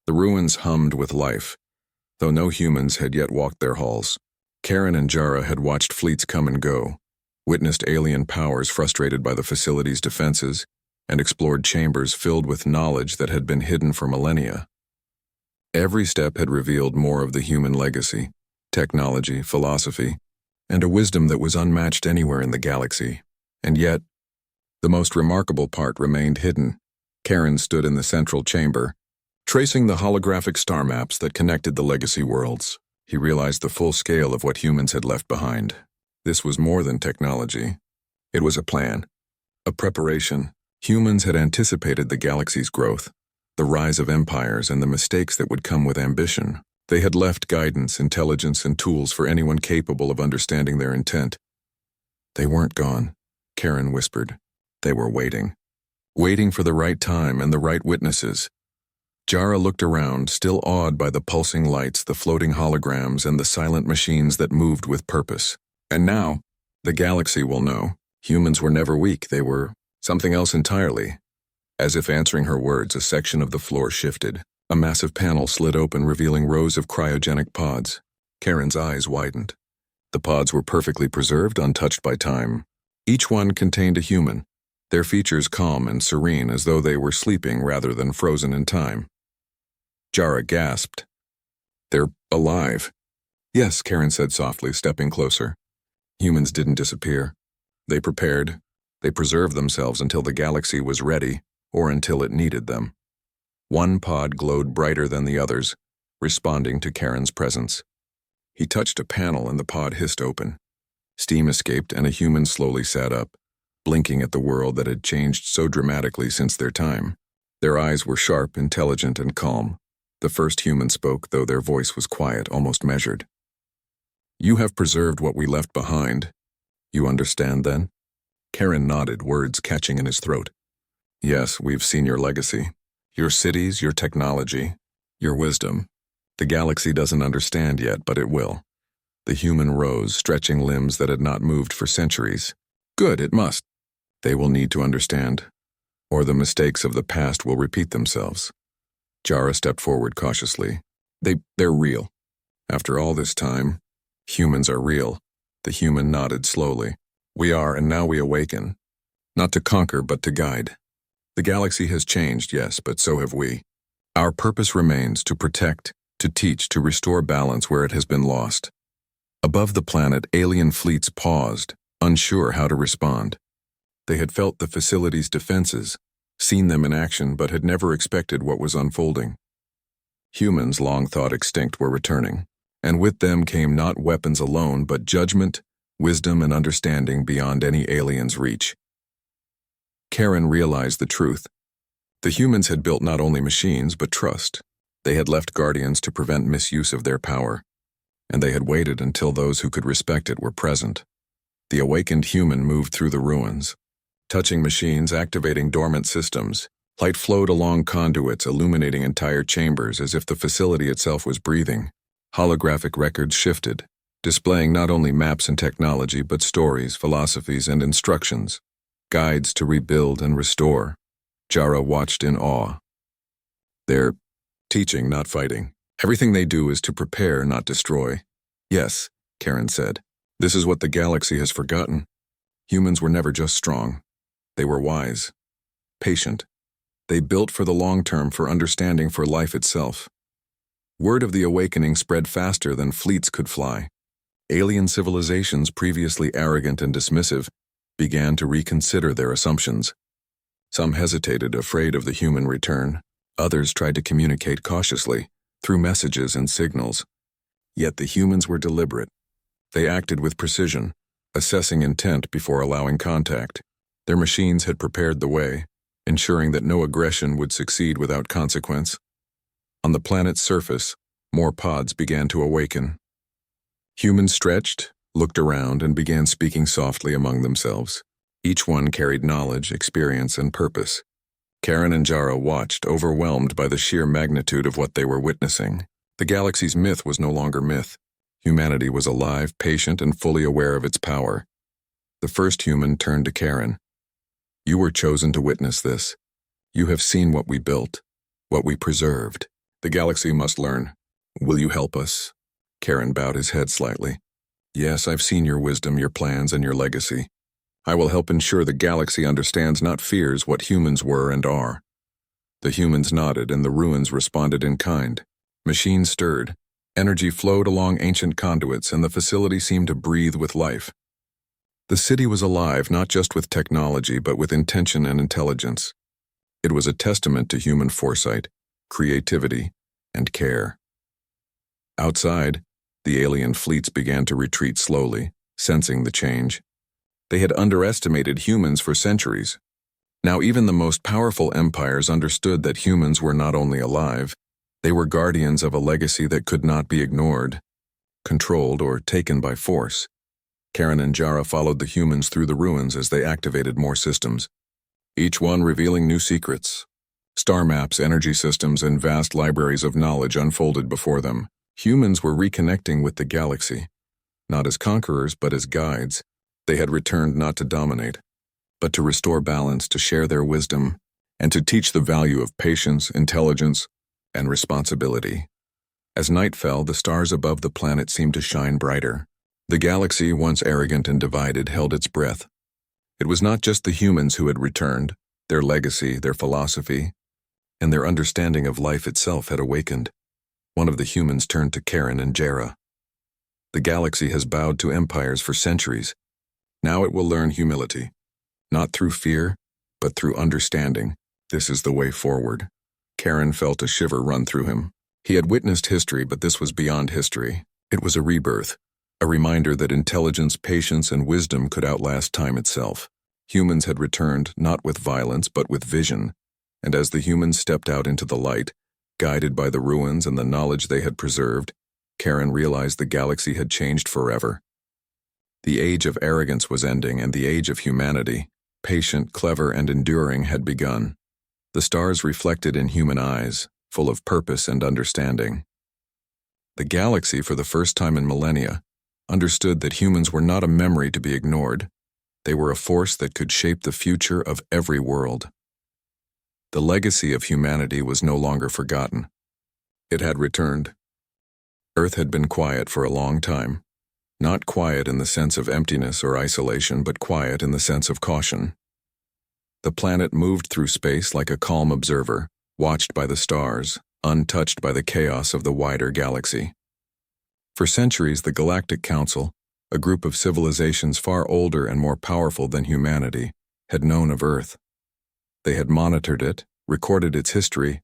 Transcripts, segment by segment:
The ruins hummed with life, though no humans had yet walked their halls. Karen and Jara had watched fleets come and go, witnessed alien powers frustrated by the facility's defenses, and explored chambers filled with knowledge that had been hidden for millennia. Every step had revealed more of the human legacy, technology, philosophy, and a wisdom that was unmatched anywhere in the galaxy. And yet, the most remarkable part remained hidden. Karen stood in the central chamber, tracing the holographic star maps that connected the legacy worlds. He realized the full scale of what humans had left behind. This was more than technology. It was a plan, a preparation. Humans had anticipated the galaxy's growth, the rise of empires, and the mistakes that would come with ambition. They had left guidance, intelligence, and tools for anyone capable of understanding their intent. They weren't gone, Karen whispered. They were waiting. Waiting for the right time and the right witnesses. Jara looked around, still awed by the pulsing lights, the floating holograms, and the silent machines that moved with purpose. And now, the galaxy will know. Humans were never weak, they were something else entirely. As if answering her words, a section of the floor shifted. A massive panel slid open, revealing rows of cryogenic pods. Karen's eyes widened. The pods were perfectly preserved, untouched by time. Each one contained a human, their features calm and serene as though they were sleeping rather than frozen in time. Jara gasped. They're alive. Yes, Karen said softly, stepping closer. Humans didn't disappear. They prepared. They preserved themselves until the galaxy was ready, or until it needed them. One pod glowed brighter than the others, responding to Karen's presence. He touched a panel and the pod hissed open. Steam escaped and a human slowly sat up, blinking at the world that had changed so dramatically since their time. Their eyes were sharp, intelligent, and calm. The first human spoke, though their voice was quiet, almost measured. You have preserved what we left behind. You understand, then? Karen nodded, words catching in his throat. Yes, we've seen your legacy. Your cities, your technology, your wisdom. The galaxy doesn't understand yet, but it will. The human rose, stretching limbs that had not moved for centuries. Good, it must. They will need to understand, or the mistakes of the past will repeat themselves. Jara stepped forward cautiously. They're real. After all this time, humans are real. The human nodded slowly. We are, and now we awaken. Not to conquer, but to guide. The galaxy has changed, yes, but so have we. Our purpose remains to protect, to teach, to restore balance where it has been lost. Above the planet, alien fleets paused, unsure how to respond. They had felt the facility's defenses, seen them in action, but had never expected what was unfolding. Humans, long thought extinct, were returning, and with them came not weapons alone, but judgment, wisdom, and understanding beyond any alien's reach. Karen realized the truth. The humans had built not only machines, but trust. They had left guardians to prevent misuse of their power, and they had waited until those who could respect it were present. The awakened human moved through the ruins, touching machines, activating dormant systems. Light flowed along conduits, illuminating entire chambers as if the facility itself was breathing. Holographic records shifted, displaying not only maps and technology, but stories, philosophies, and instructions. Guides to rebuild and restore. Jara watched in awe. They're teaching, not fighting. Everything they do is to prepare, not destroy. Yes, Karen said. This is what the galaxy has forgotten. Humans were never just strong. They were wise, patient. They built for the long term, for understanding, for life itself. Word of the awakening spread faster than fleets could fly. Alien civilizations, previously arrogant and dismissive, began to reconsider their assumptions. Some hesitated, afraid of the human return. Others tried to communicate cautiously, through messages and signals. Yet the humans were deliberate. They acted with precision, assessing intent before allowing contact. Their machines had prepared the way, ensuring that no aggression would succeed without consequence. On the planet's surface, more pods began to awaken. Humans stretched, looked around, and began speaking softly among themselves. Each one carried knowledge, experience, and purpose. Karen and Jara watched, overwhelmed by the sheer magnitude of what they were witnessing. The galaxy's myth was no longer myth. Humanity was alive, patient, and fully aware of its power. The first human turned to Karen. You were chosen to witness this. You have seen what we built, what we preserved, The galaxy must learn. Will you help us? Karen bowed his head slightly. Yes, I've seen your wisdom, your plans, and your legacy. I will help ensure the galaxy understands, not fears, what humans were and are. The humans nodded, and the ruins responded in kind. Machines stirred. Energy flowed along ancient conduits, and the facility seemed to breathe with life. The city was alive, not just with technology, but with intention and intelligence. It was a testament to human foresight, creativity, and care. Outside, the alien fleets began to retreat slowly, sensing the change. They had underestimated humans for centuries. Now even the most powerful empires understood that humans were not only alive, they were guardians of a legacy that could not be ignored, controlled, or taken by force. Karen and Jara followed the humans through the ruins as they activated more systems, each one revealing new secrets. Star maps, energy systems, and vast libraries of knowledge unfolded before them. Humans were reconnecting with the galaxy, not as conquerors but as guides. They had returned not to dominate, but to restore balance, to share their wisdom, and to teach the value of patience, intelligence, and responsibility. As night fell, the stars above the planet seemed to shine brighter. The galaxy, once arrogant and divided, held its breath. It was not just the humans who had returned. Their legacy, their philosophy, and their understanding of life itself had awakened. One of the humans turned to Karen and Jara. The galaxy has bowed to empires for centuries. Now it will learn humility, not through fear, but through understanding. This is the way forward. Karen felt a shiver run through him. He had witnessed history, but this was beyond history. It was a rebirth, a reminder that intelligence, patience, and wisdom could outlast time itself. Humans had returned, not with violence, but with vision, and as the humans stepped out into the light, guided by the ruins and the knowledge they had preserved, Karen realized the galaxy had changed forever. The age of arrogance was ending, and the age of humanity, patient, clever, and enduring, had begun. The stars reflected in human eyes, full of purpose and understanding. The galaxy, for the first time in millennia, understood that humans were not a memory to be ignored. They were a force that could shape the future of every world. The legacy of humanity was no longer forgotten. It had returned. Earth had been quiet for a long time. Not quiet in the sense of emptiness or isolation, but quiet in the sense of caution. The planet moved through space like a calm observer, watched by the stars, untouched by the chaos of the wider galaxy. For centuries, the Galactic Council, a group of civilizations far older and more powerful than humanity, had known of Earth. They had monitored it, recorded its history,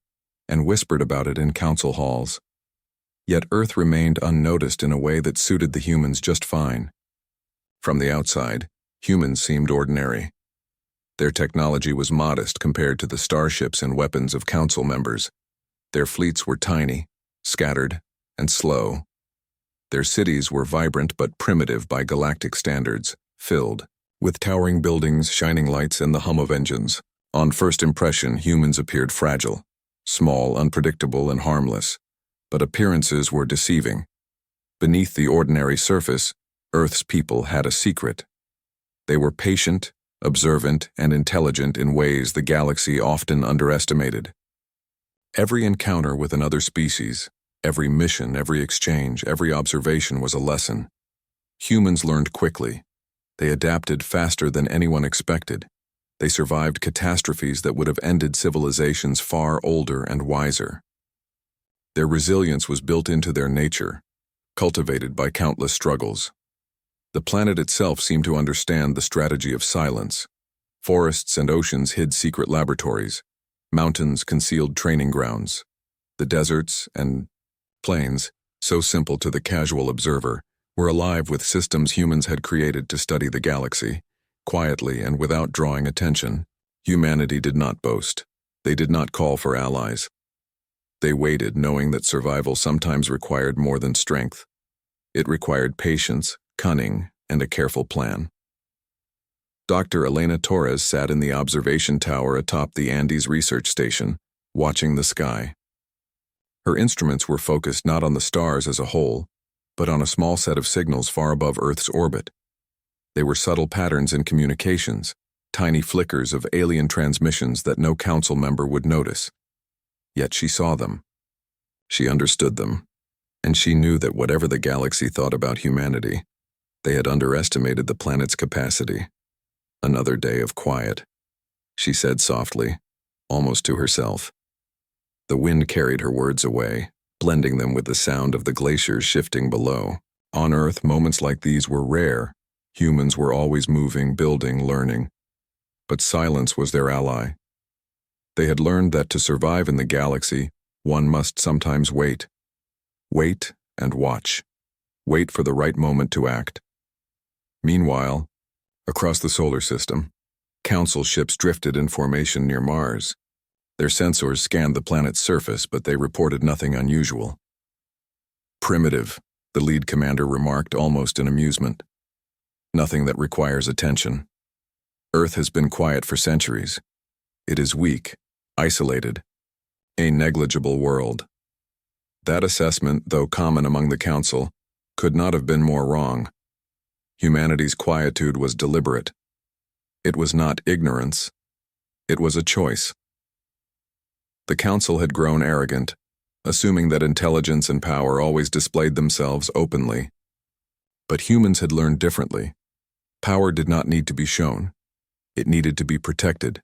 and whispered about it in council halls. Yet Earth remained unnoticed in a way that suited the humans just fine. From the outside, humans seemed ordinary. Their technology was modest compared to the starships and weapons of council members. Their fleets were tiny, scattered, and slow. Their cities were vibrant but primitive by galactic standards, filled with towering buildings, shining lights, and the hum of engines. On first impression, humans appeared fragile, small, unpredictable, and harmless. But appearances were deceiving. Beneath the ordinary surface, Earth's people had a secret. They were patient, observant, and intelligent in ways the galaxy often underestimated. Every encounter with another species, every mission, every exchange, every observation was a lesson. Humans learned quickly. They adapted faster than anyone expected. They survived catastrophes that would have ended civilizations far older and wiser. Their resilience was built into their nature, cultivated by countless struggles. The planet itself seemed to understand the strategy of silence. Forests and oceans hid secret laboratories. Mountains concealed training grounds. The deserts and plains, so simple to the casual observer, were alive with systems humans had created to study the galaxy. Quietly and without drawing attention, humanity did not boast. They did not call for allies. They waited, knowing that survival sometimes required more than strength. It required patience, cunning, and a careful plan. Dr. Elena Torres sat in the observation tower atop the Andes research station, watching the sky. Her instruments were focused not on the stars as a whole, but on a small set of signals far above Earth's orbit. They were subtle patterns in communications, tiny flickers of alien transmissions that no council member would notice. Yet she saw them. She understood them, and she knew that whatever the galaxy thought about humanity, they had underestimated the planet's capacity. Another day of quiet, she said softly, almost to herself. The wind carried her words away, blending them with the sound of the glaciers shifting below. On Earth, moments like these were rare. Humans were always moving, building, learning. But silence was their ally. They had learned that to survive in the galaxy, one must sometimes wait. Wait and watch. Wait for the right moment to act. Meanwhile, across the solar system, Council ships drifted in formation near Mars. Their sensors scanned the planet's surface, but they reported nothing unusual. Primitive, the lead commander remarked almost in amusement. Nothing that requires attention. Earth has been quiet for centuries. It is weak, isolated, a negligible world. That assessment, though common among the Council, could not have been more wrong. Humanity's quietude was deliberate. It was not ignorance. It was a choice. The Council had grown arrogant, assuming that intelligence and power always displayed themselves openly. But humans had learned differently. Power did not need to be shown. It needed to be protected.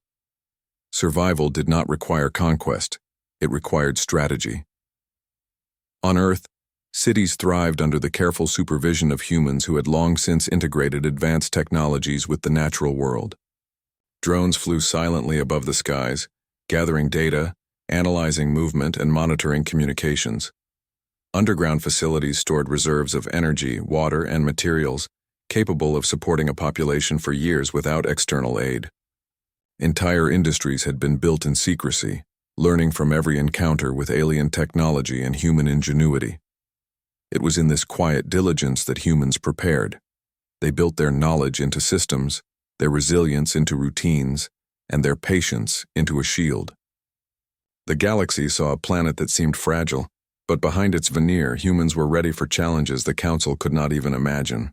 Survival did not require conquest. It required strategy. On Earth, cities thrived under the careful supervision of humans who had long since integrated advanced technologies with the natural world. Drones flew silently above the skies, gathering data, analyzing movement, and monitoring communications. Underground facilities stored reserves of energy, water, and materials, capable of supporting a population for years without external aid. Entire industries had been built in secrecy, learning from every encounter with alien technology and human ingenuity. It was in this quiet diligence that humans prepared. They built their knowledge into systems, their resilience into routines, and their patience into a shield. The galaxy saw a planet that seemed fragile, but behind its veneer, humans were ready for challenges the Council could not even imagine.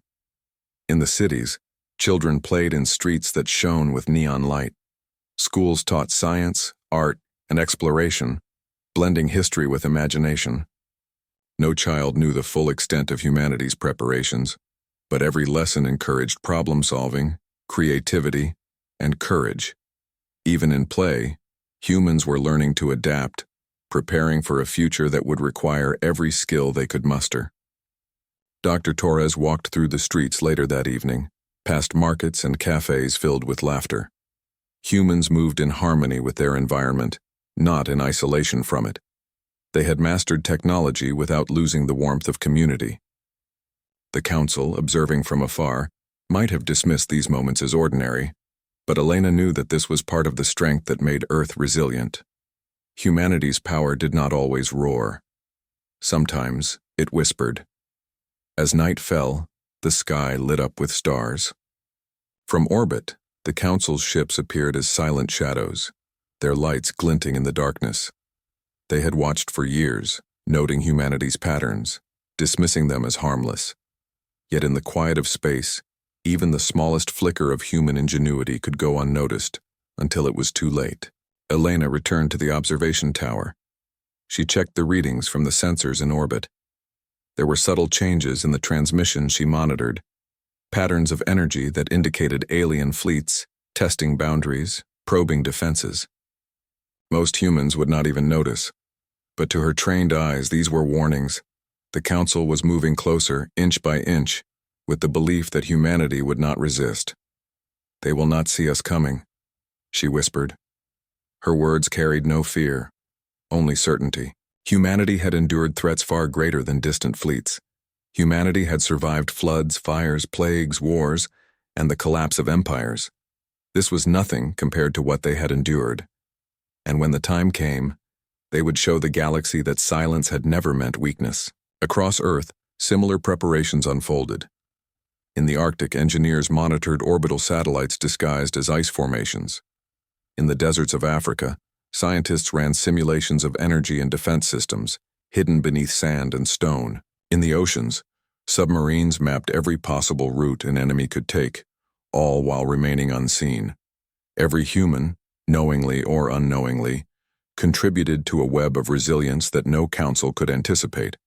In the cities, children played in streets that shone with neon light. Schools taught science, art, and exploration, blending history with imagination. No child knew the full extent of humanity's preparations, but every lesson encouraged problem-solving, creativity, and courage. Even in play, humans were learning to adapt, preparing for a future that would require every skill they could muster. Dr. Torres walked through the streets later that evening, past markets and cafes filled with laughter. Humans moved in harmony with their environment, not in isolation from it. They had mastered technology without losing the warmth of community. The Council, observing from afar, might have dismissed these moments as ordinary, but Elena knew that this was part of the strength that made Earth resilient. Humanity's power did not always roar. Sometimes it whispered. As night fell, the sky lit up with stars. From orbit, the Council's ships appeared as silent shadows, their lights glinting in the darkness. They had watched for years, noting humanity's patterns, dismissing them as harmless. Yet in the quiet of space, even the smallest flicker of human ingenuity could go unnoticed until it was too late. Elena returned to the observation tower. She checked the readings from the sensors in orbit. There were subtle changes in the transmission she monitored, patterns of energy that indicated alien fleets, testing boundaries, probing defenses. Most humans would not even notice, but to her trained eyes these were warnings. The Council was moving closer, inch by inch, with the belief that humanity would not resist. "They will not see us coming," she whispered. Her words carried no fear, only certainty. Humanity had endured threats far greater than distant fleets. Humanity had survived floods, fires, plagues, wars, and the collapse of empires. This was nothing compared to what they had endured. And when the time came, they would show the galaxy that silence had never meant weakness. Across Earth, similar preparations unfolded. In the Arctic, engineers monitored orbital satellites disguised as ice formations. In the deserts of Africa, scientists ran simulations of energy and defense systems, hidden beneath sand and stone. In the oceans, submarines mapped every possible route an enemy could take, all while remaining unseen. Every human, knowingly or unknowingly, contributed to a web of resilience that no council could anticipate.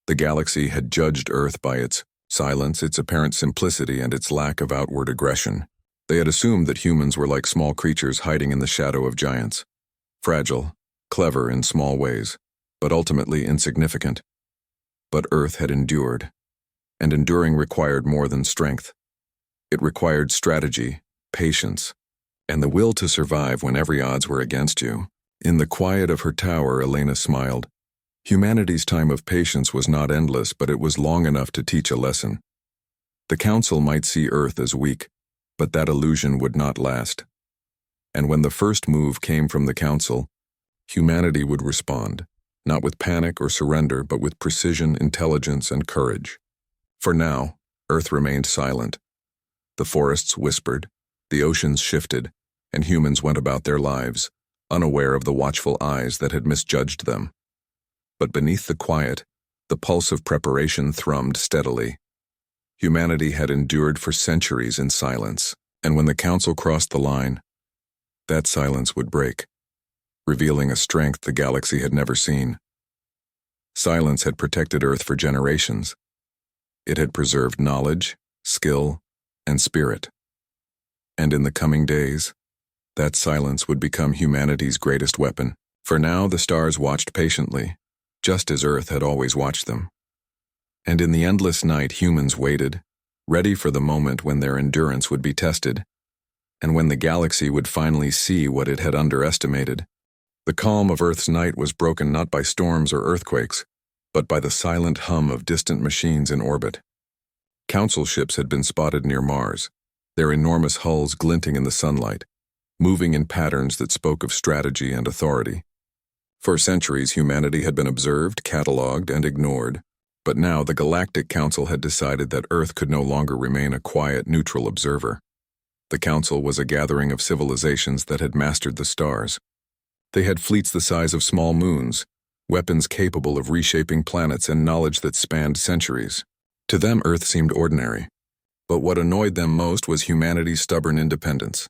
The galaxy had judged Earth by its silence, its apparent simplicity, and its lack of outward aggression. They had assumed that humans were like small creatures hiding in the shadow of giants, fragile, clever in small ways, but ultimately insignificant. But Earth had endured, and enduring required more than strength. It required strategy, patience, and the will to survive when every odds were against you. In the quiet of her tower, Elena smiled. Humanity's time of patience was not endless, but it was long enough to teach a lesson. The Council might see Earth as weak, but that illusion would not last. And when the first move came from the Council, humanity would respond, not with panic or surrender, but with precision, intelligence, and courage. For now, Earth remained silent. The forests whispered, the oceans shifted, and humans went about their lives, unaware of the watchful eyes that had misjudged them. But beneath the quiet, the pulse of preparation thrummed steadily. Humanity had endured for centuries in silence, and when the Council crossed the line, that silence would break, revealing a strength the galaxy had never seen. Silence had protected Earth for generations. It had preserved knowledge, skill, and spirit. And in the coming days, that silence would become humanity's greatest weapon. For now, the stars watched patiently, just as Earth had always watched them. And in the endless night, humans waited, ready for the moment when their endurance would be tested, and when the galaxy would finally see what it had underestimated. The calm of Earth's night was broken not by storms or earthquakes, but by the silent hum of distant machines in orbit. Council ships had been spotted near Mars, their enormous hulls glinting in the sunlight, moving in patterns that spoke of strategy and authority. For centuries, humanity had been observed, catalogued, and ignored, but now the Galactic Council had decided that Earth could no longer remain a quiet, neutral observer. The Council was a gathering of civilizations that had mastered the stars. They had fleets the size of small moons, weapons capable of reshaping planets, and knowledge that spanned centuries. To them, Earth seemed ordinary, but what annoyed them most was humanity's stubborn independence.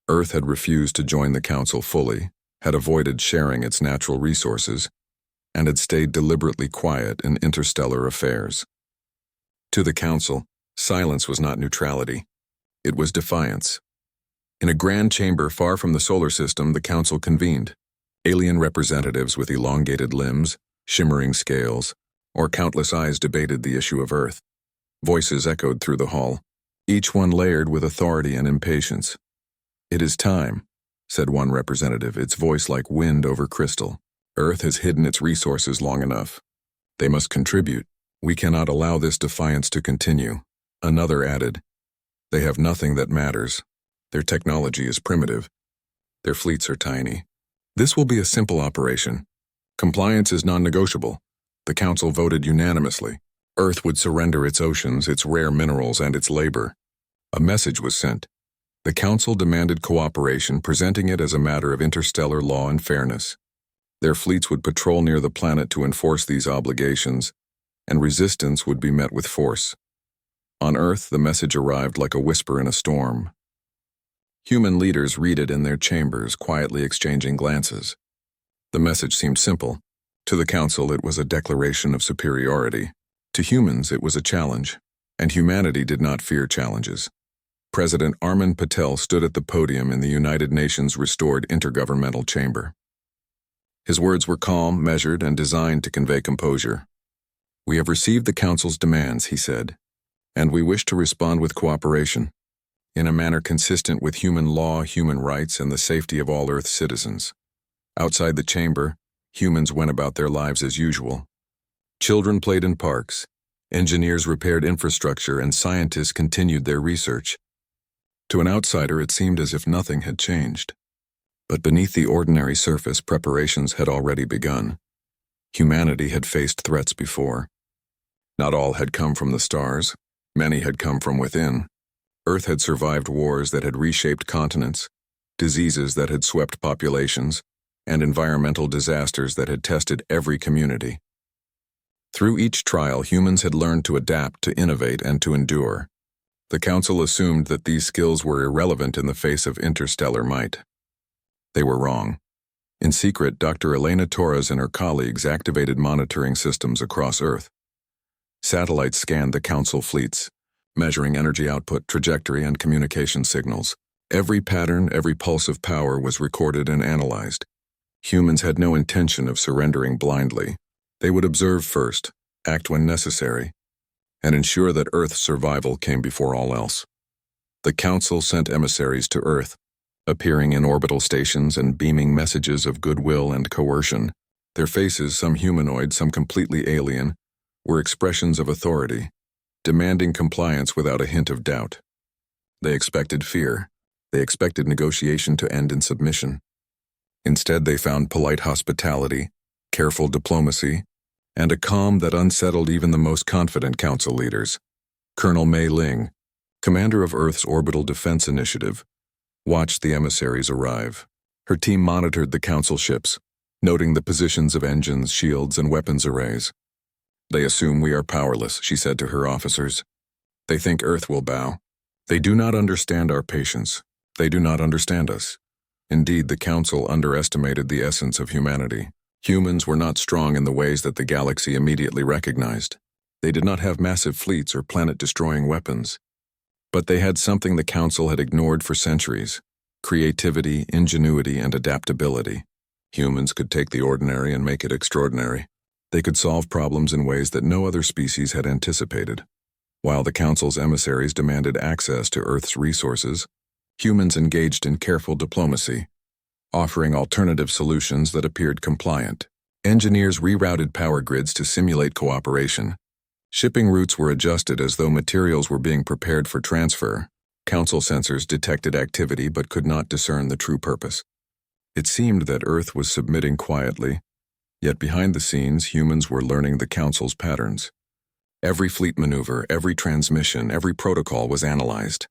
Earth had refused to join the Council fully, had avoided sharing its natural resources, and had stayed deliberately quiet in interstellar affairs. To the Council, silence was not neutrality. It was defiance. In a grand chamber far from the solar system, the Council convened. Alien representatives with elongated limbs, shimmering scales, or countless eyes debated the issue of Earth. Voices echoed through the hall, each one layered with authority and impatience. "It is time," said one representative, its voice like wind over crystal. "Earth has hidden its resources long enough. They must contribute. We cannot allow this defiance to continue." Another added, "They have nothing that matters. Their technology is primitive. Their fleets are tiny. This will be a simple operation. Compliance is non-negotiable." The Council voted unanimously. Earth would surrender its oceans, its rare minerals, and its labor. A message was sent. The Council demanded cooperation, presenting it as a matter of interstellar law and fairness. Their fleets would patrol near the planet to enforce these obligations, and resistance would be met with force. On Earth, the message arrived like a whisper in a storm. Human leaders read it in their chambers, quietly exchanging glances. The message seemed simple. To the Council, it was a declaration of superiority. To humans, it was a challenge, and humanity did not fear challenges. President Armin Patel stood at the podium in the United Nations restored intergovernmental chamber. His words were calm, measured, and designed to convey composure. "We have received the Council's demands," he said, "and we wish to respond with cooperation, in a manner consistent with human law, human rights, and the safety of all Earth's citizens." Outside the chamber, humans went about their lives as usual. Children played in parks, engineers repaired infrastructure, and scientists continued their research. To an outsider, it seemed as if nothing had changed. But beneath the ordinary surface, preparations had already begun. Humanity had faced threats before. Not all had come from the stars. Many had come from within. Earth had survived wars that had reshaped continents, diseases that had swept populations, and environmental disasters that had tested every community. Through each trial, humans had learned to adapt, to innovate, and to endure. The Council assumed that these skills were irrelevant in the face of interstellar might. They were wrong. In secret, Dr. Elena Torres and her colleagues activated monitoring systems across Earth. Satellites scanned the Council fleets, measuring energy output, trajectory, and communication signals. Every pattern, every pulse of power was recorded and analyzed. Humans had no intention of surrendering blindly. They would observe first, act when necessary, and ensure that Earth's survival came before all else. The Council sent emissaries to Earth, appearing in orbital stations and beaming messages of goodwill and coercion. Their faces, some humanoid, some completely alien, were expressions of authority, demanding compliance without a hint of doubt. They expected fear. They expected negotiation to end in submission. Instead, they found polite hospitality, careful diplomacy, and a calm that unsettled even the most confident Council leaders. Colonel Mei Ling, commander of Earth's Orbital Defense Initiative, watched the emissaries arrive. Her team monitored the Council ships, noting the positions of engines, shields, and weapons arrays. "They assume we are powerless," she said to her officers. "They think Earth will bow. They do not understand our patience. They do not understand us." Indeed, the Council underestimated the essence of humanity. Humans were not strong in the ways that the galaxy immediately recognized. They did not have massive fleets or planet-destroying weapons. But they had something the Council had ignored for centuries: creativity, ingenuity, and adaptability. Humans could take the ordinary and make it extraordinary. They could solve problems in ways that no other species had anticipated. While the Council's emissaries demanded access to Earth's resources, humans engaged in careful diplomacy, offering alternative solutions that appeared compliant. Engineers rerouted power grids to simulate cooperation. Shipping routes were adjusted as though materials were being prepared for transfer. Council sensors detected activity but could not discern the true purpose. It seemed that Earth was submitting quietly, yet behind the scenes humans were learning the Council's patterns. Every fleet maneuver, every transmission, every protocol was analyzed.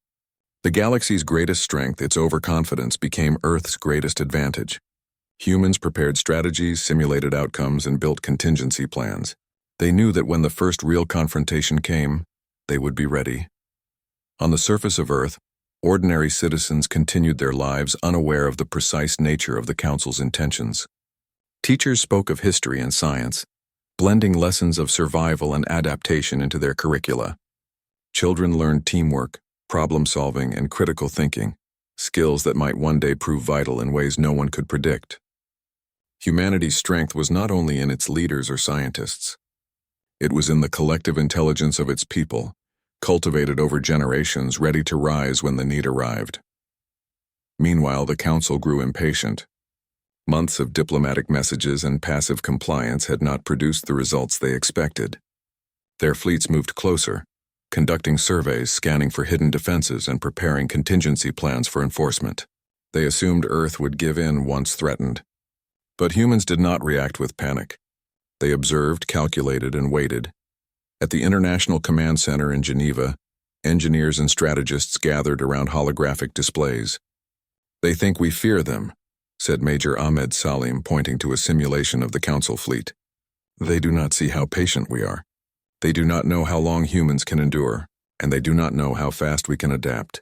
The galaxy's greatest strength, its overconfidence, became Earth's greatest advantage. Humans prepared strategies, simulated outcomes, and built contingency plans. They knew that when the first real confrontation came, they would be ready. On the surface of Earth, ordinary citizens continued their lives unaware of the precise nature of the Council's intentions. Teachers spoke of history and science, blending lessons of survival and adaptation into their curricula. Children learned teamwork, problem-solving, and critical thinking, skills that might one day prove vital in ways no one could predict. Humanity's strength was not only in its leaders or scientists. It was in the collective intelligence of its people, cultivated over generations, ready to rise when the need arrived. Meanwhile, the Council grew impatient. Months of diplomatic messages and passive compliance had not produced the results they expected. Their fleets moved closer, conducting surveys, scanning for hidden defenses, and preparing contingency plans for enforcement. They assumed Earth would give in once threatened. But humans did not react with panic. They observed, calculated, and waited. At the International Command Center in Geneva, engineers and strategists gathered around holographic displays. "They think we fear them," said Major Ahmed Salim, pointing to a simulation of the Council fleet. "They do not see how patient we are. They do not know how long humans can endure, and they do not know how fast we can adapt."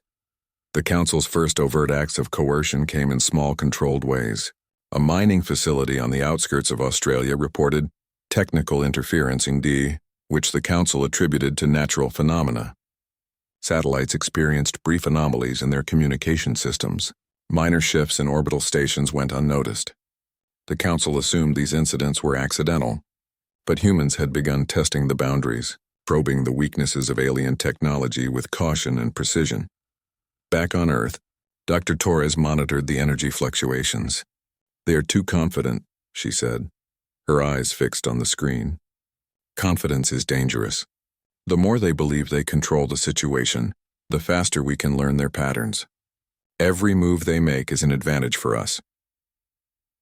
The Council's first overt acts of coercion came in small, controlled ways. A mining facility on the outskirts of Australia reported technical interference indeed, which the Council attributed to natural phenomena. Satellites experienced brief anomalies in their communication systems. Minor shifts in orbital stations went unnoticed. The Council assumed these incidents were accidental, but humans had begun testing the boundaries, probing the weaknesses of alien technology with caution and precision. Back on Earth, Dr. Torres monitored the energy fluctuations. "They are too confident," she said, her eyes fixed on the screen. "Confidence is dangerous. The more they believe they control the situation, the faster we can learn their patterns. Every move they make is an advantage for us."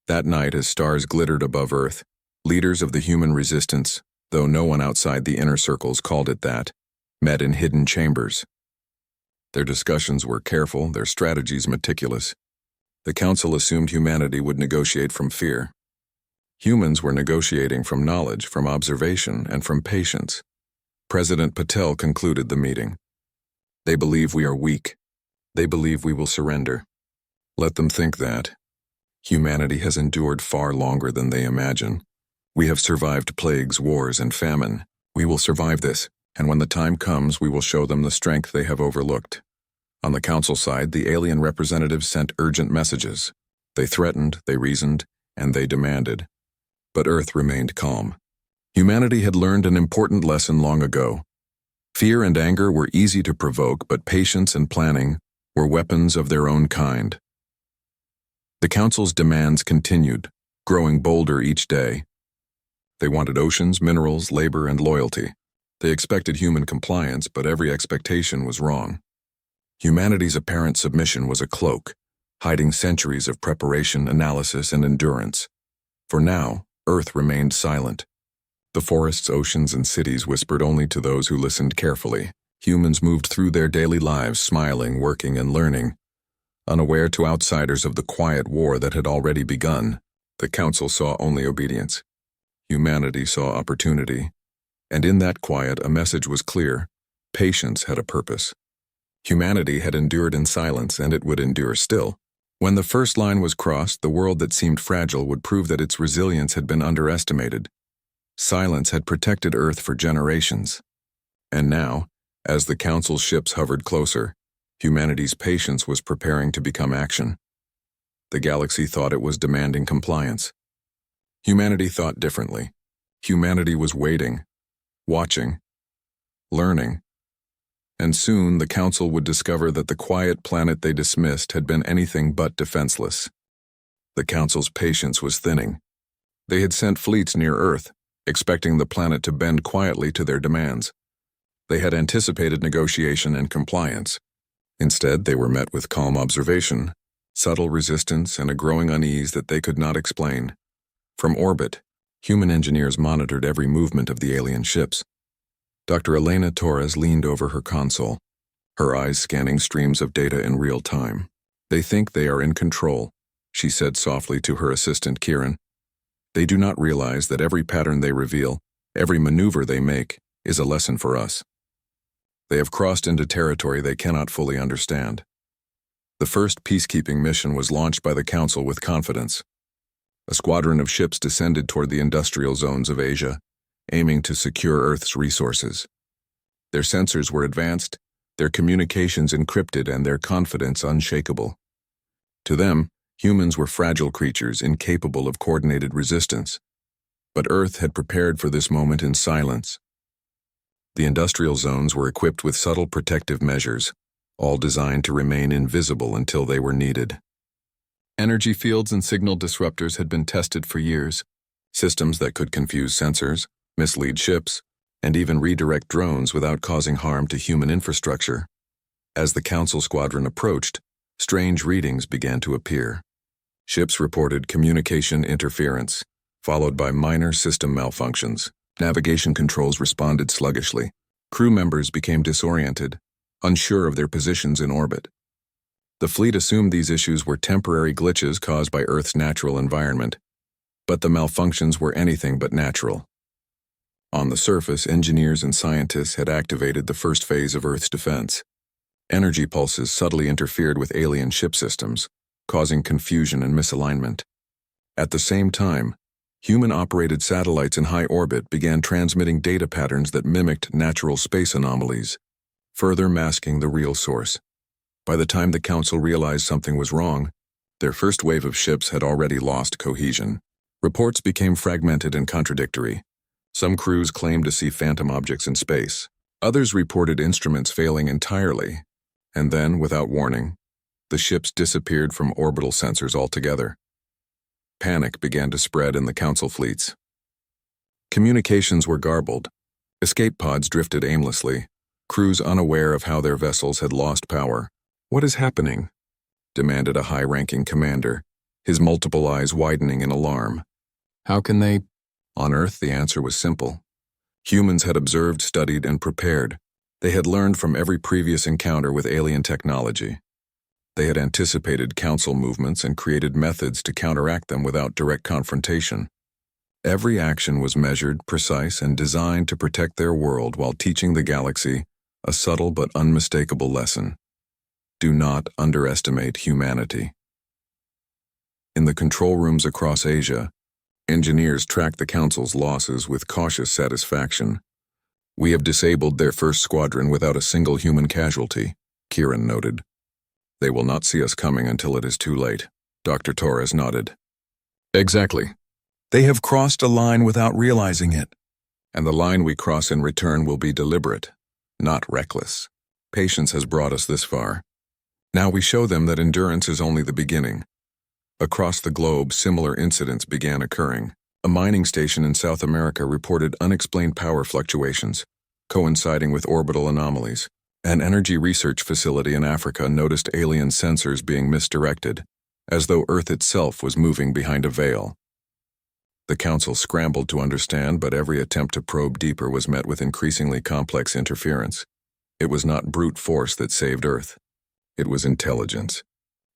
That night, as stars glittered above Earth, leaders of the human resistance, though no one outside the inner circles called it that, met in hidden chambers. Their discussions were careful, their strategies meticulous. The Council assumed humanity would negotiate from fear. Humans were negotiating from knowledge, from observation, and from patience. President Patel concluded the meeting. "They believe we are weak. They believe we will surrender. Let them think that. Humanity has endured far longer than they imagine. We have survived plagues, wars, and famine. We will survive this, and when the time comes, we will show them the strength they have overlooked. On the council side, the alien representatives sent urgent messages. They threatened, they reasoned, and they demanded. But Earth remained calm. Humanity had learned an important lesson long ago. Fear and anger were easy to provoke, but patience and planning were weapons of their own kind. The Council's demands continued, growing bolder each day. They wanted oceans, minerals, labor, and loyalty. They expected human compliance, but every expectation was wrong. Humanity's apparent submission was a cloak, hiding centuries of preparation, analysis, and endurance. For now, Earth remained silent. The forests, oceans, and cities whispered only to those who listened carefully. Humans moved through their daily lives, smiling, working, and learning. Unaware to outsiders of the quiet war that had already begun, the Council saw only obedience. Humanity saw opportunity. And in that quiet, a message was clear. Patience had a purpose. Humanity had endured in silence, and it would endure still. When the first line was crossed, the world that seemed fragile would prove that its resilience had been underestimated. Silence had protected Earth for generations. And now, as the Council's ships hovered closer, humanity's patience was preparing to become action. The galaxy thought it was demanding compliance. Humanity thought differently. Humanity was waiting, watching, learning. And soon the Council would discover that the quiet planet they dismissed had been anything but defenseless. The Council's patience was thinning. They had sent fleets near Earth, expecting the planet to bend quietly to their demands. They had anticipated negotiation and compliance. Instead, they were met with calm observation, subtle resistance, and a growing unease that they could not explain. From orbit, human engineers monitored every movement of the alien ships. Dr. Elena Torres leaned over her console, her eyes scanning streams of data in real time. "They think they are in control," she said softly to her assistant Kieran. "They do not realize that every pattern they reveal, every maneuver they make, is a lesson for us. They have crossed into territory they cannot fully understand." The first peacekeeping mission was launched by the Council with confidence. A squadron of ships descended toward the industrial zones of Asia, aiming to secure Earth's resources. Their sensors were advanced, their communications encrypted, and their confidence unshakable. To them, humans were fragile creatures incapable of coordinated resistance. But Earth had prepared for this moment in silence. The industrial zones were equipped with subtle protective measures, all designed to remain invisible until they were needed. Energy fields and signal disruptors had been tested for years, systems that could confuse sensors, mislead ships, and even redirect drones without causing harm to human infrastructure. As the Council squadron approached, strange readings began to appear. Ships reported communication interference, followed by minor system malfunctions. Navigation controls responded sluggishly. Crew members became disoriented, unsure of their positions in orbit. The fleet assumed these issues were temporary glitches caused by Earth's natural environment, but the malfunctions were anything but natural. On the surface, engineers and scientists had activated the first phase of Earth's defense. Energy pulses subtly interfered with alien ship systems, causing confusion and misalignment. At the same time, human-operated satellites in high orbit began transmitting data patterns that mimicked natural space anomalies, further masking the real source. By the time the Council realized something was wrong, their first wave of ships had already lost cohesion. Reports became fragmented and contradictory. Some crews claimed to see phantom objects in space. Others reported instruments failing entirely. And then, without warning, the ships disappeared from orbital sensors altogether. Panic began to spread in the Council fleets. Communications were garbled. Escape pods drifted aimlessly, crews unaware of how their vessels had lost power. "What is happening?" demanded a high-ranking commander, his multiple eyes widening in alarm. "How can they?" On Earth, the answer was simple. Humans had observed, studied, and prepared. They had learned from every previous encounter with alien technology. They had anticipated Council movements and created methods to counteract them without direct confrontation. Every action was measured, precise, and designed to protect their world while teaching the galaxy a subtle but unmistakable lesson. Do not underestimate humanity. In the control rooms across Asia, engineers tracked the Council's losses with cautious satisfaction. "We have disabled their first squadron without a single human casualty," Kieran noted. "They will not see us coming until it is too late." Dr. Torres nodded. "Exactly. They have crossed a line without realizing it. And the line we cross in return will be deliberate, not reckless. Patience has brought us this far. Now we show them that endurance is only the beginning." Across the globe, similar incidents began occurring. A mining station in South America reported unexplained power fluctuations, coinciding with orbital anomalies. An energy research facility in Africa noticed alien sensors being misdirected, as though Earth itself was moving behind a veil. The Council scrambled to understand, but every attempt to probe deeper was met with increasingly complex interference. It was not brute force that saved Earth. It was intelligence.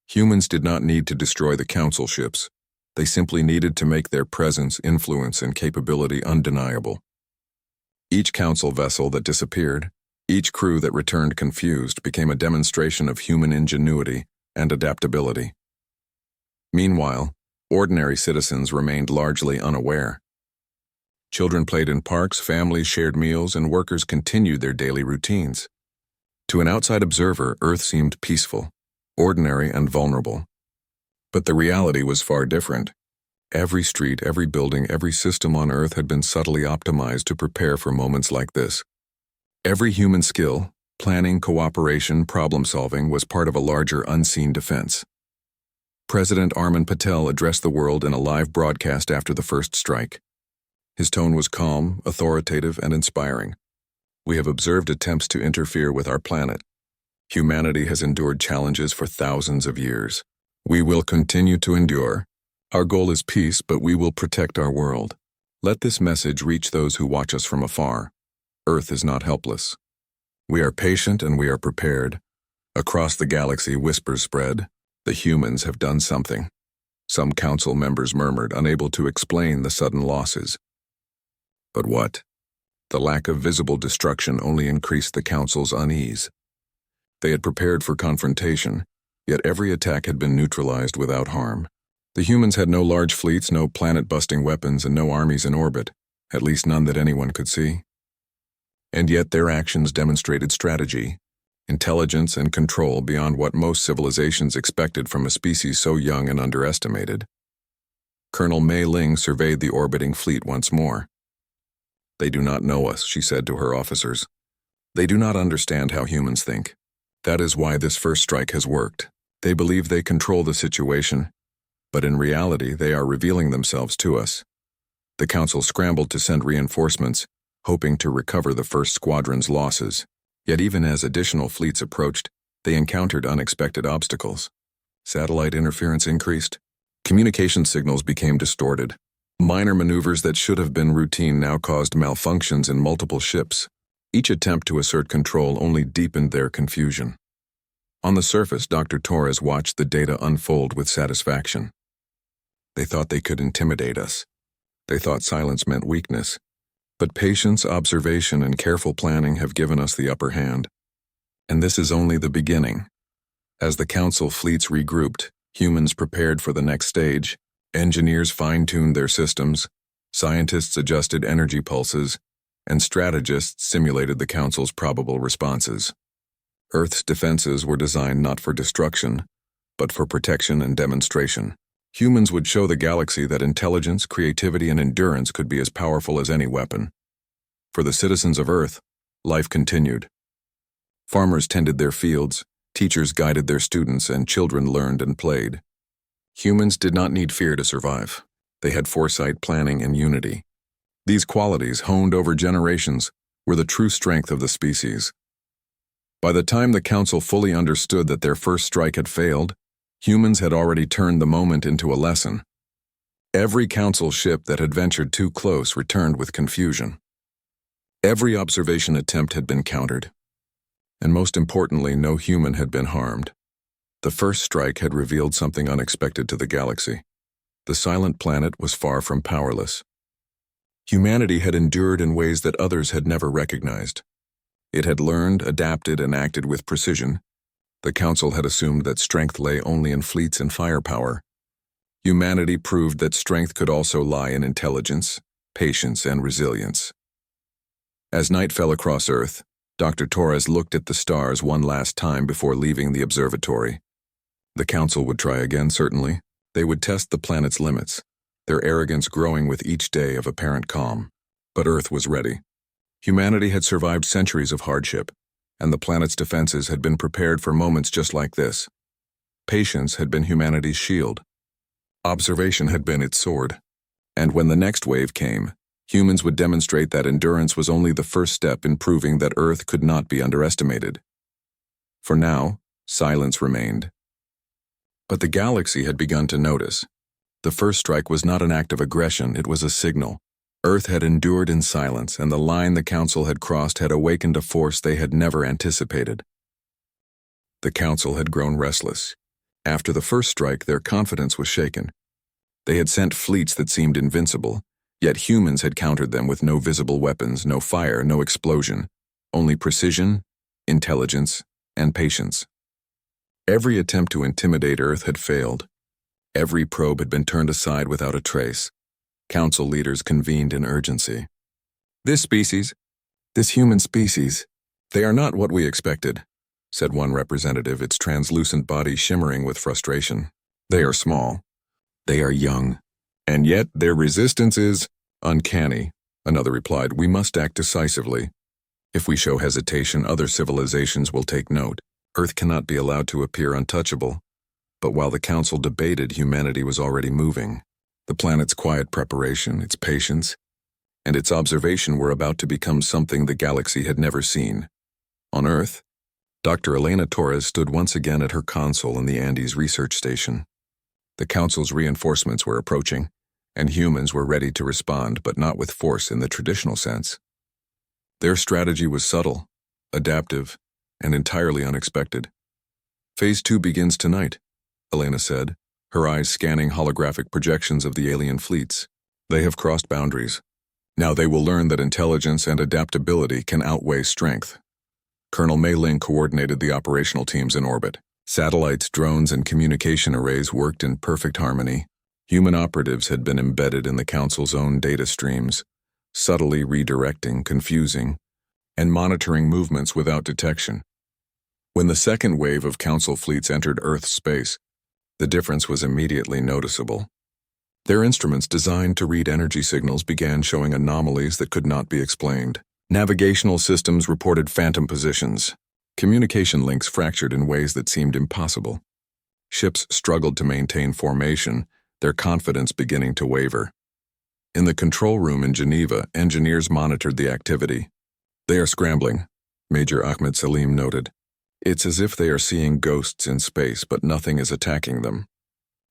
Humans did not need to destroy the Council ships. They simply needed to make their presence, influence, and capability undeniable. Each Council vessel that disappeared, each crew that returned confused, became a demonstration of human ingenuity and adaptability. Meanwhile, ordinary citizens remained largely unaware. Children played in parks, families shared meals, and workers continued their daily routines. To an outside observer, Earth seemed peaceful, ordinary, and vulnerable. But the reality was far different. Every street, every building, every system on Earth had been subtly optimized to prepare for moments like this. Every human skill, planning, cooperation, problem-solving, was part of a larger unseen defense. President Arman Patel addressed the world in a live broadcast after the first strike. His tone was calm, authoritative, and inspiring. "We have observed attempts to interfere with our planet. Humanity has endured challenges for thousands of years. We will continue to endure. Our goal is peace, but we will protect our world. Let this message reach those who watch us from afar. Earth is not helpless. We are patient and we are prepared." Across the galaxy, whispers spread. The humans have done something. Some Council members murmured, unable to explain the sudden losses. But what? The lack of visible destruction only increased the Council's unease. They had prepared for confrontation, yet every attack had been neutralized without harm. The humans had no large fleets, no planet-busting weapons, and no armies in orbit, at least none that anyone could see. And yet their actions demonstrated strategy, intelligence, and control beyond what most civilizations expected from a species so young and underestimated. Colonel Mei Ling surveyed the orbiting fleet once more. "They do not know us," she said to her officers. "They do not understand how humans think. That is why this first strike has worked. They believe they control the situation, but in reality they are revealing themselves to us." The Council scrambled to send reinforcements, hoping to recover the first squadron's losses. Yet even as additional fleets approached, they encountered unexpected obstacles. Satellite interference increased. Communication signals became distorted. Minor maneuvers that should have been routine now caused malfunctions in multiple ships. Each attempt to assert control only deepened their confusion. On the surface, Dr. Torres watched the data unfold with satisfaction. They thought they could intimidate us. They thought silence meant weakness. But patience, observation, and careful planning have given us the upper hand. And this is only the beginning. As the Council fleets regrouped, humans prepared for the next stage, engineers fine-tuned their systems, scientists adjusted energy pulses, and strategists simulated the Council's probable responses. Earth's defenses were designed not for destruction, but for protection and demonstration. Humans would show the galaxy that intelligence, creativity, and endurance could be as powerful as any weapon. For the citizens of Earth, life continued. Farmers tended their fields, teachers guided their students, and children learned and played. Humans did not need fear to survive. They had foresight, planning, and unity. These qualities, honed over generations, were the true strength of the species. By the time the Council fully understood that their first strike had failed, humans had already turned the moment into a lesson. Every Council ship that had ventured too close returned with confusion. Every observation attempt had been countered. And most importantly, no human had been harmed. The first strike had revealed something unexpected to the galaxy. The silent planet was far from powerless. Humanity had endured in ways that others had never recognized. It had learned, adapted, and acted with precision. The Council had assumed that strength lay only in fleets and firepower. Humanity proved that strength could also lie in intelligence, patience, and resilience. As night fell across Earth, Dr. Torres looked at the stars one last time before leaving the observatory. The Council would try again, certainly. They would test the planet's limits, their arrogance growing with each day of apparent calm. But Earth was ready. Humanity had survived centuries of hardship, and the planet's defenses had been prepared for moments just like this. Patience had been humanity's shield. Observation had been its sword. And when the next wave came, humans would demonstrate that endurance was only the first step in proving that Earth could not be underestimated. For now, silence remained. But the galaxy had begun to notice. The first strike was not an act of aggression, it was a signal. Earth had endured in silence, and the line the Council had crossed had awakened a force they had never anticipated. The Council had grown restless. After the first strike, their confidence was shaken. They had sent fleets that seemed invincible, yet humans had countered them with no visible weapons, no fire, no explosion, only precision, intelligence, and patience. Every attempt to intimidate Earth had failed. Every probe had been turned aside without a trace. Council leaders convened in urgency. This human species, they are not what we expected, said one representative, its translucent body shimmering with frustration. They are small. They are young. And yet their resistance is uncanny, another replied. We must act decisively. If we show hesitation, other civilizations will take note. Earth cannot be allowed to appear untouchable. But while the Council debated, humanity was already moving. The planet's quiet preparation, its patience, and its observation were about to become something the galaxy had never seen. On Earth, Dr. Elena Torres stood once again at her console in the Andes research station. The Council's reinforcements were approaching, and humans were ready to respond, but not with force in the traditional sense. Their strategy was subtle, adaptive, and entirely unexpected. Phase 2 begins tonight, Elena said, her eyes scanning holographic projections of the alien fleets. They have crossed boundaries. Now they will learn that intelligence and adaptability can outweigh strength. Colonel Mei Ling coordinated the operational teams in orbit. Satellites, drones, and communication arrays worked in perfect harmony. Human operatives had been embedded in the Council's own data streams, subtly redirecting, confusing, and monitoring movements without detection. When the second wave of Council fleets entered Earth's space, the difference was immediately noticeable. Their instruments designed to read energy signals began showing anomalies that could not be explained. Navigational systems reported phantom positions. Communication links fractured in ways that seemed impossible. Ships struggled to maintain formation, their confidence beginning to waver. In the control room in Geneva, engineers monitored the activity. They are scrambling, Major Ahmed Salim noted. It's as if they are seeing ghosts in space, but nothing is attacking them.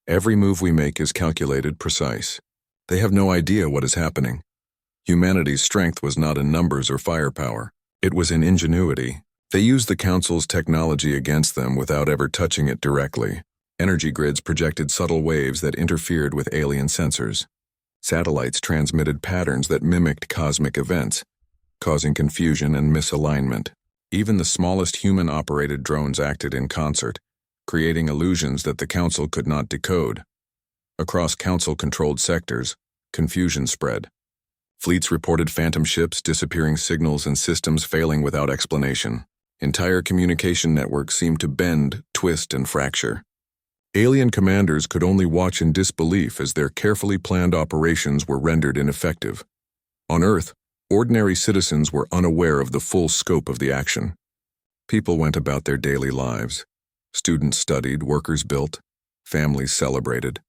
Every move we make is calculated, precise. They have no idea what is happening. Humanity's strength was not in numbers or firepower. It was in ingenuity. They used the Council's technology against them without ever touching it directly. Energy grids projected subtle waves that interfered with alien sensors. Satellites transmitted patterns that mimicked cosmic events, causing confusion and misalignment. Even the smallest human-operated drones acted in concert, creating illusions that the Council could not decode. Across Council-controlled sectors, confusion spread. Fleets reported phantom ships, disappearing signals, and systems failing without explanation. Entire communication networks seemed to bend, twist, and fracture. Alien commanders could only watch in disbelief as their carefully planned operations were rendered ineffective. On Earth, ordinary citizens were unaware of the full scope of the action. People went about their daily lives. Students studied, workers built, families celebrated,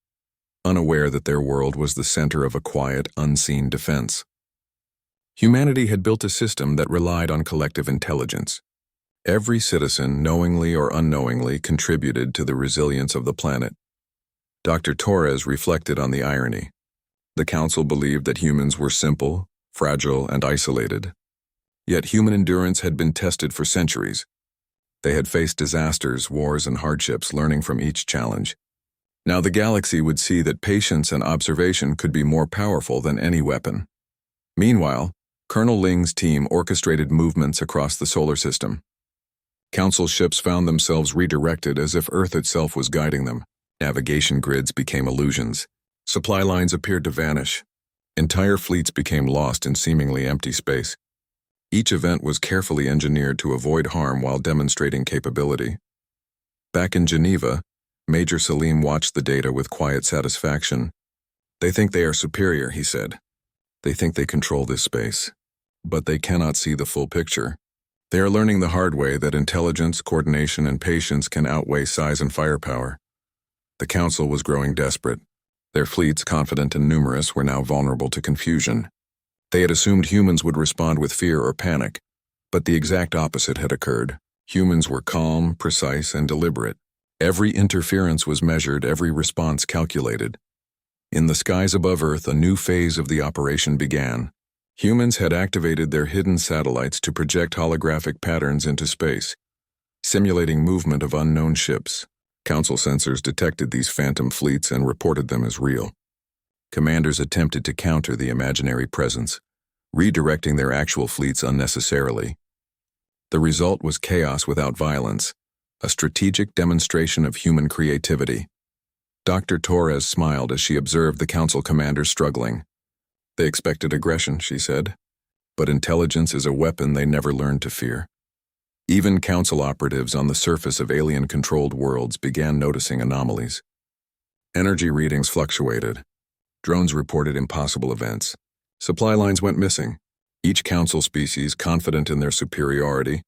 unaware that their world was the center of a quiet, unseen defense. Humanity had built a system that relied on collective intelligence. Every citizen, knowingly or unknowingly, contributed to the resilience of the planet. Dr. Torres reflected on the irony. The Council believed that humans were simple, fragile, and isolated. Yet human endurance had been tested for centuries. They had faced disasters, wars, and hardships, learning from each challenge. Now the galaxy would see that patience and observation could be more powerful than any weapon. Meanwhile, Colonel Ling's team orchestrated movements across the solar system. Council ships found themselves redirected as if Earth itself was guiding them. Navigation grids became illusions. Supply lines appeared to vanish. Entire fleets became lost in seemingly empty space. Each event was carefully engineered to avoid harm while demonstrating capability. Back in Geneva, Major Salim watched the data with quiet satisfaction. "They think they are superior," he said. "They think they control this space. But they cannot see the full picture. They are learning the hard way that intelligence, coordination, and patience can outweigh size and firepower." The Council was growing desperate. Their fleets, confident and numerous, were now vulnerable to confusion. They had assumed humans would respond with fear or panic, but the exact opposite had occurred. Humans were calm, precise, and deliberate. Every interference was measured, every response calculated. In the skies above Earth, a new phase of the operation began. Humans had activated their hidden satellites to project holographic patterns into space, simulating movement of unknown ships. Council sensors detected these phantom fleets and reported them as real. Commanders attempted to counter the imaginary presence, redirecting their actual fleets unnecessarily. The result was chaos without violence, a strategic demonstration of human creativity. Dr. Torres smiled as she observed the Council commanders struggling. "They expected aggression," she said, "but intelligence is a weapon they never learned to fear." Even Council operatives on the surface of alien-controlled worlds began noticing anomalies. Energy readings fluctuated. Drones reported impossible events. Supply lines went missing. Each Council species, confident in their superiority,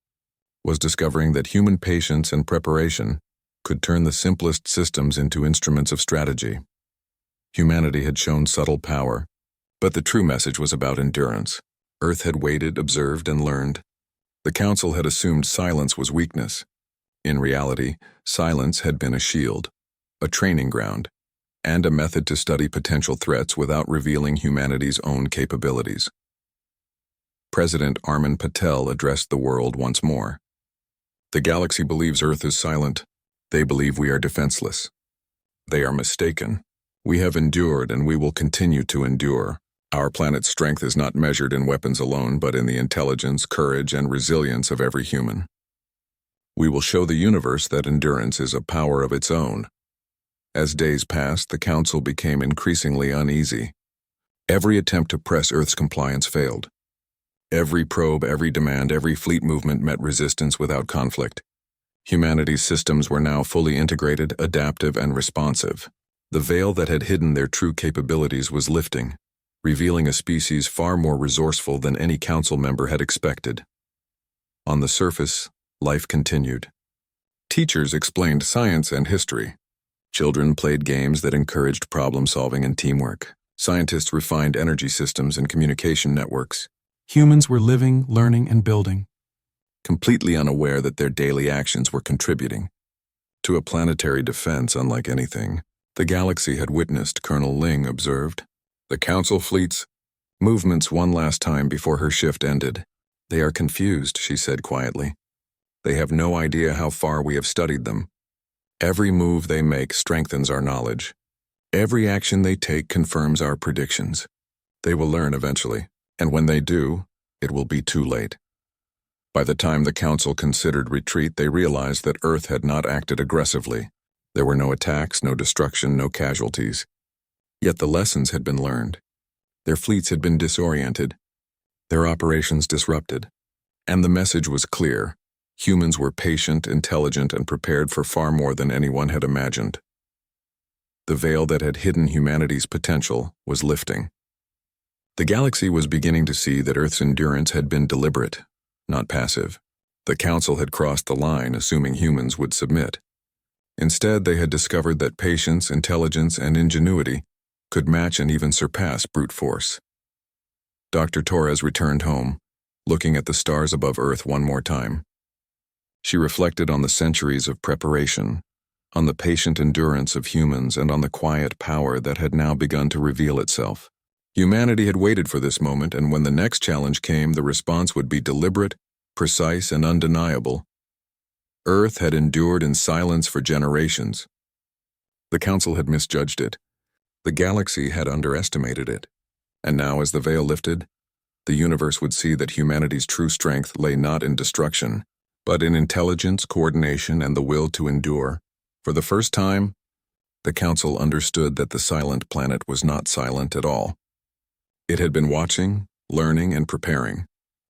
was discovering that human patience and preparation could turn the simplest systems into instruments of strategy. Humanity had shown subtle power, but the true message was about endurance. Earth had waited, observed, and learned. The Council had assumed silence was weakness. In reality, silence had been a shield, a training ground, and a method to study potential threats without revealing humanity's own capabilities. President Armin Patel addressed the world once more. "The galaxy believes Earth is silent. They believe we are defenseless. They are mistaken. We have endured and we will continue to endure. Our planet's strength is not measured in weapons alone, but in the intelligence, courage, and resilience of every human. We will show the universe that endurance is a power of its own." As days passed, the Council became increasingly uneasy. Every attempt to press Earth's compliance failed. Every probe, every demand, every fleet movement met resistance without conflict. Humanity's systems were now fully integrated, adaptive, and responsive. The veil that had hidden their true capabilities was lifting, revealing a species far more resourceful than any Council member had expected. On the surface, life continued. Teachers explained science and history. Children played games that encouraged problem-solving and teamwork. Scientists refined energy systems and communication networks. Humans were living, learning, and building, completely unaware that their daily actions were contributing to a planetary defense unlike anything the galaxy had witnessed, Colonel Ling observed. "The Council fleet's movements one last time before her shift ended. They are confused," she said quietly. "They have no idea how far we have studied them. Every move they make strengthens our knowledge. Every action they take confirms our predictions. They will learn eventually, and when they do, it will be too late." By the time the Council considered retreat, they realized that Earth had not acted aggressively. There were no attacks, no destruction, no casualties. Yet the lessons had been learned. Their fleets had been disoriented, their operations disrupted, and the message was clear. Humans were patient, intelligent, and prepared for far more than anyone had imagined. The veil that had hidden humanity's potential was lifting. The galaxy was beginning to see that Earth's endurance had been deliberate, not passive. The Council had crossed the line, assuming humans would submit. Instead, they had discovered that patience, intelligence, and ingenuity could match and even surpass brute force. Dr. Torres returned home, looking at the stars above Earth one more time. She reflected on the centuries of preparation, on the patient endurance of humans, and on the quiet power that had now begun to reveal itself. Humanity had waited for this moment, and when the next challenge came, the response would be deliberate, precise, and undeniable. Earth had endured in silence for generations. The Council had misjudged it. The galaxy had underestimated it. And now, as the veil lifted, the universe would see that humanity's true strength lay not in destruction, but in intelligence, coordination, and the will to endure. For the first time, the Council understood that the silent planet was not silent at all. It had been watching, learning, and preparing,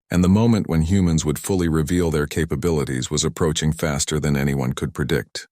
and the moment when humans would fully reveal their capabilities was approaching faster than anyone could predict.